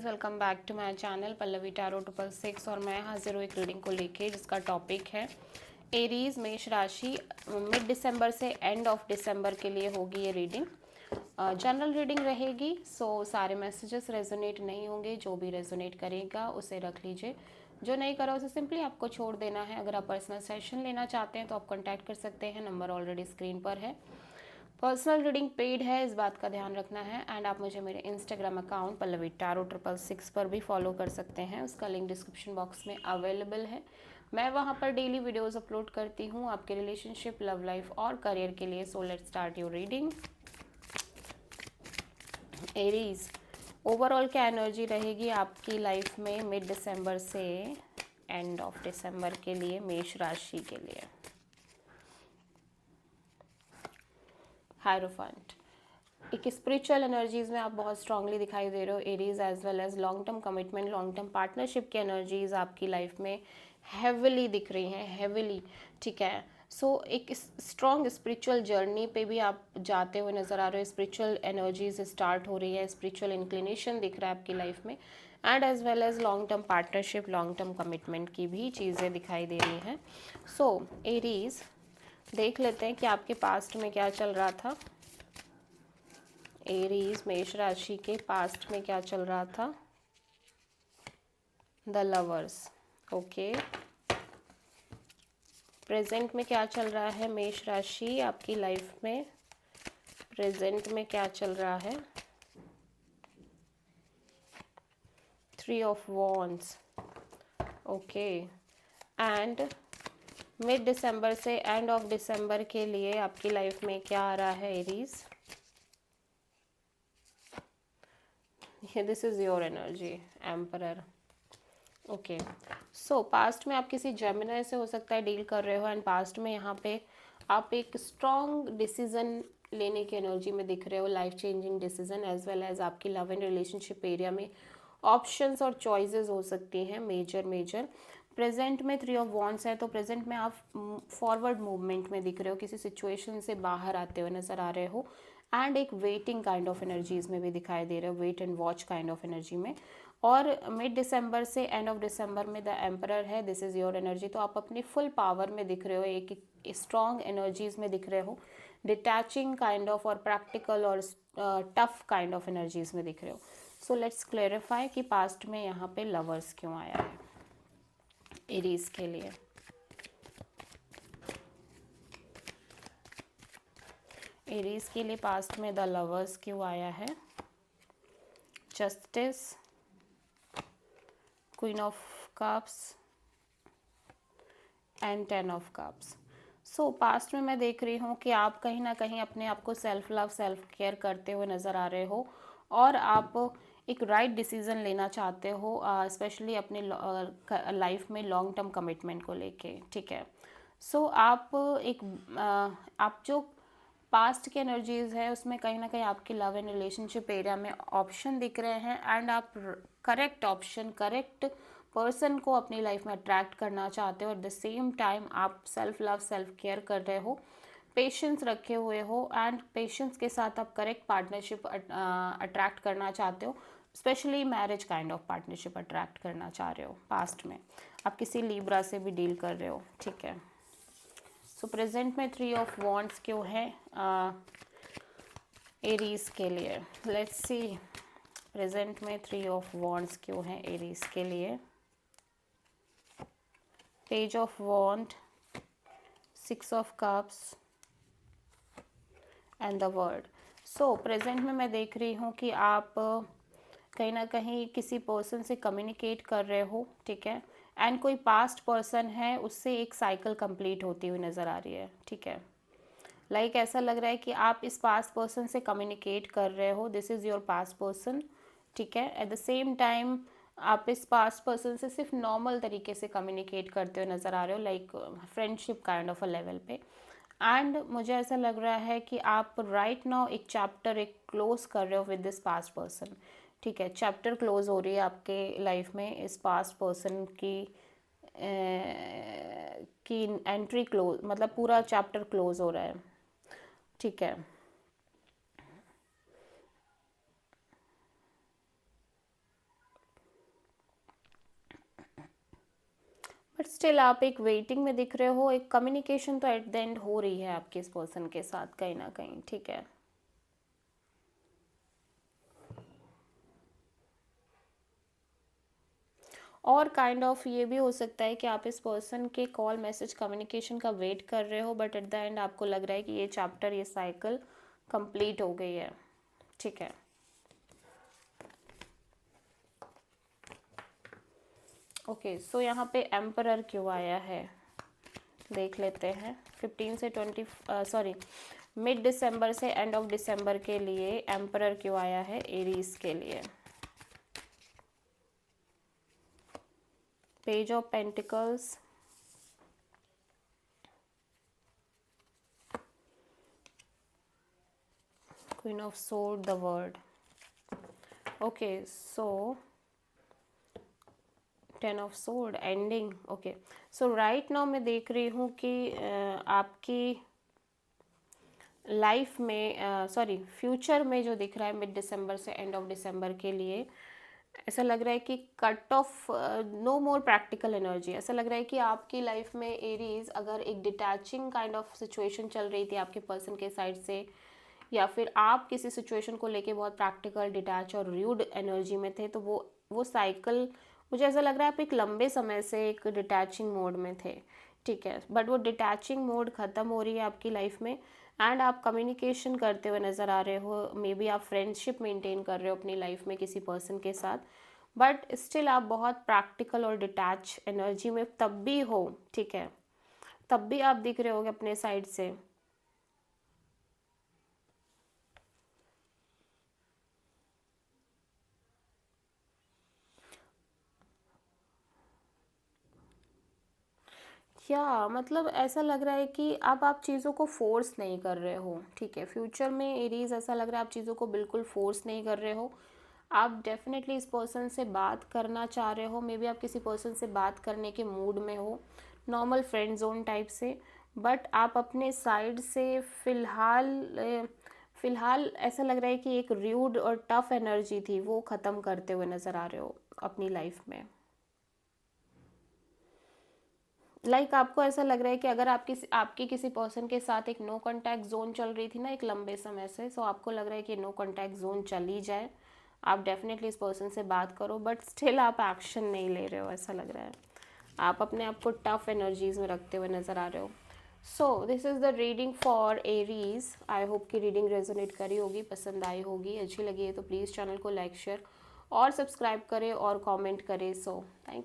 Welcome back to my channel Pallavi tarot 666 और मैं हाजिर हूँ एक रीडिंग को लेके जिसका टॉपिक है एरीज मेष राशि। मिड दिसंबर से एंड ऑफ दिसंबर के लिए होगी ये रीडिंग। जनरल रीडिंग रहेगी, सो सारे मैसेजेस रेजोनेट नहीं होंगे। जो भी रेजोनेट करेगा उसे रख लीजिए, जो नहीं करा उसे सिंपली आपको छोड़ देना है। अगर आप पर्सनल सेशन लेना चाहते हैं तो आप कॉन्टैक्ट कर सकते हैं, नंबर ऑलरेडी स्क्रीन पर है। पर्सनल रीडिंग पेड है, इस बात का ध्यान रखना है। एंड आप मुझे मेरे इंस्टाग्राम अकाउंट पल्लवी टैरो 666 पर भी फॉलो कर सकते हैं, उसका लिंक डिस्क्रिप्शन बॉक्स में अवेलेबल है। मैं वहाँ पर डेली वीडियोस अपलोड करती हूँ आपके रिलेशनशिप, लव लाइफ और करियर के लिए। So let's start your reading. Aries, overall क्या एनर्जी रहेगी आपकी लाइफ में मिड दिसंबर से एंड ऑफ दिसंबर के लिए मेष राशि के लिए। हायरोफेंट, एक स्पिरिचुअल एनर्जीज में आप बहुत स्ट्रांगली दिखाई दे रहे हो Aries, as well as long term commitment, long term partnership की एनर्जीज आपकी लाइफ में हैविली दिख रही हैं, हैविली। ठीक है, सो एक स्ट्रॉन्ग स्पिरिचुअल जर्नी पे भी आप जाते हुए नज़र आ रहे हो। स्पिरिचुअल एनर्जीज स्टार्ट हो रही है, स्पिरिचुअल इंक्लिनेशन दिख रहा है आपकी लाइफ में। And as well as long term partnership, long term commitment की भी चीज़ें दिखाई दे रही हैं। सो एरीज, देख लेते हैं कि आपके पास्ट में क्या चल रहा था। एरीज मेष राशि के पास्ट में क्या चल रहा था। The lovers, okay. प्रेजेंट में क्या चल रहा है मेष राशि आपकी लाइफ में, प्रेजेंट में क्या चल रहा है। 3 of wands, okay. And mid दिसंबर से एंड ऑफ दिसंबर के लिए आपकी लाइफ में क्या आ रहा है Aries. This is your energy, emperor, okay. So past में आप किसी जेमिनी से हो सकता है डील कर रहे हो, एंड पास्ट में यहाँ पे आप एक स्ट्रॉन्ग डिसीजन लेने की एनर्जी में दिख रहे हो, life changing decision. As well as आपकी लव एंड रिलेशनशिप एरिया में ऑप्शंस और चॉइसेस हो सकती हैं मेजर। प्रेजेंट में 3 ऑफ वॉन्ड्स है, तो प्रेजेंट में आप फॉरवर्ड मूवमेंट में दिख रहे हो, किसी सिचुएशन से बाहर आते हुए नज़र आ रहे हो। एंड एक वेटिंग काइंड ऑफ एनर्जीज में भी दिखाई दे रहे हो, wait and watch kind of energy में। और मिड दिसंबर से एंड ऑफ दिसंबर में द एम्परर है, दिस इज़ योर एनर्जी। तो आप अपनी फुल पावर में दिख रहे हो, एक स्ट्रॉन्ग एनर्जीज में दिख रहे हो, डिटैचिंग काइंड ऑफ और प्रैक्टिकल और टफ काइंड ऑफ एनर्जीज में दिख रहे हो। सो लेट्स क्लेरिफाई कि पास्ट में यहाँ पे लवर्स क्यों आया है एरीज के लिए। एरीज के लिए पास्ट में द लवर्स क्यों आया है। Justice, queen of cups and 10 of cups. So past में मैं देख रही हूँ कि आप कहीं ना कहीं अपने आप को सेल्फ लव, सेल्फ केयर करते हुए नज़र आ रहे हो, और आप एक राइट डिसीजन लेना चाहते हो, स्पेशली अपने लाइफ में लॉन्ग टर्म कमिटमेंट को लेके। ठीक है, सो आप एक आप जो पास्ट की एनर्जीज है उसमें कहीं ना कहीं आपकी लव एंड रिलेशनशिप एरिया में ऑप्शन दिख रहे हैं, एंड आप करेक्ट ऑप्शन, करेक्ट पर्सन को अपनी लाइफ में अट्रैक्ट करना चाहते हो। एट द सेम टाइम आप सेल्फ लव, सेल्फ केयर कर रहे हो, पेशेंस रखे हुए हो, एंड पेशेंस के साथ आप करेक्ट पार्टनरशिप अट्रैक्ट करना चाहते हो, specially marriage kind of partnership attract करना चाह रहे हो। पास्ट में आप किसी लिब्रा से भी डील कर रहे हो। ठीक है, सो प्रेजेंट में 3 ऑफ वॉन्ड्स क्यों है एरीज के लिए। लेट्स सी प्रेजेंट में 3 ऑफ वॉन्ड्स क्यों है एरीज के लिए। Page of wand, 6 of cups and the world. So present में मैं देख रही हूँ कि आप कहीं ना कहीं किसी पर्सन से कम्युनिकेट कर रहे हो। ठीक है, एंड कोई पास्ट पर्सन है, उससे एक साइकिल कंप्लीट होती हुई नज़र आ रही है। ठीक है, लाइक ऐसा लग रहा है कि आप इस पास्ट पर्सन से कम्युनिकेट कर रहे हो, this is your past person. ठीक है, एट द सेम टाइम आप इस पास्ट पर्सन से सिर्फ नॉर्मल तरीके से कम्युनिकेट करते हुए नज़र आ रहे हो, like friendship kind of a level पे। एंड मुझे ऐसा लग रहा है कि आप राइट नाउ एक चैप्टर एक क्लोज कर रहे हो विद दिस पास्ट पर्सन। ठीक है, चैप्टर क्लोज हो रही है आपके लाइफ में इस पास्ट पर्सन की एंट्री क्लोज, मतलब पूरा चैप्टर क्लोज हो रहा है। ठीक है, बट स्टिल आप एक वेटिंग में दिख रहे हो, एक कम्युनिकेशन तो एट द एंड हो रही है आपके इस पर्सन के साथ कहीं ना कहीं, ठीक है। और काइंड ऑफ ये भी हो सकता है कि आप इस पर्सन के कॉल मैसेज कम्युनिकेशन का वेट कर रहे हो, बट एट द एंड आपको लग रहा है कि ये चैप्टर, ये साइकिल कंप्लीट हो गई है, ठीक है। ओके सो यहाँ पे एम्परर क्यों आया है देख लेते हैं। 15 से 20 सॉरी मिड दिसंबर से एंड ऑफ दिसंबर के लिए एम्परर क्यों आया है एरीज के लिए। Page of pentacles, queen of sword, the word. Okay so 10 of sword, ending. Okay so right now मैं देख रही हूँ कि आपकी लाइफ में सॉरी फ्यूचर में जो दिख रहा है मिड दिसंबर से एंड ऑफ दिसंबर के लिए, ऐसा लग रहा है कि cut off, no more practical energy. ऐसा लग रहा है कि आपकी लाइफ में एरीज अगर एक डिटैचिंग काइंड ऑफ सिचुएशन चल रही थी आपके पर्सन के साइड से, या फिर आप किसी सिचुएशन को लेके बहुत प्रैक्टिकल, डिटैच और र्यूड एनर्जी में थे, तो वो साइकिल, मुझे ऐसा लग रहा है आप एक लंबे समय से एक डिटैचिंग मोड में थे, ठीक है। बट वो डिटैचिंग मोड ख़त्म हो रही है आपकी लाइफ में, एंड आप कम्युनिकेशन करते हुए नज़र आ रहे हो। मे बी आप फ्रेंडशिप मेंटेन कर रहे हो अपनी लाइफ में किसी पर्सन के साथ, बट स्टिल आप बहुत प्रैक्टिकल और डिटैच एनर्जी में तब भी हो, ठीक है। तब भी आप दिख रहे होगे अपने साइड से। क्या मतलब ऐसा लग रहा है कि अब आप चीज़ों को फोर्स नहीं कर रहे हो, ठीक है। फ्यूचर में एरीज ऐसा लग रहा है आप चीज़ों को बिल्कुल फोर्स नहीं कर रहे हो। आप डेफिनेटली इस पर्सन से बात करना चाह रहे हो, मे बी आप किसी पर्सन से बात करने के मूड में हो, नॉर्मल फ्रेंड जोन टाइप से। बट आप अपने साइड से फ़िलहाल ऐसा लग रहा है कि एक र्यूड और टफ एनर्जी थी वो ख़त्म करते हुए नज़र आ रहे हो अपनी लाइफ में। आपको ऐसा लग रहा है कि अगर आपकी किसी पर्सन के साथ एक नो कांटेक्ट जोन चल रही थी ना एक लंबे समय से, सो आपको लग रहा है कि नो कांटेक्ट जोन चली जाए, आप डेफिनेटली इस पर्सन से बात करो, बट स्टिल आप एक्शन नहीं ले रहे हो। ऐसा लग रहा है आप अपने आप को टफ एनर्जीज में रखते हुए नज़र आ रहे हो। So this is the reading for Aries. I hope कि रीडिंग रेजोनेट करी होगी, पसंद आई होगी, अच्छी लगी है तो प्लीज़ चैनल को लाइक, शेयर और सब्सक्राइब करें और कमेंट करें। So thank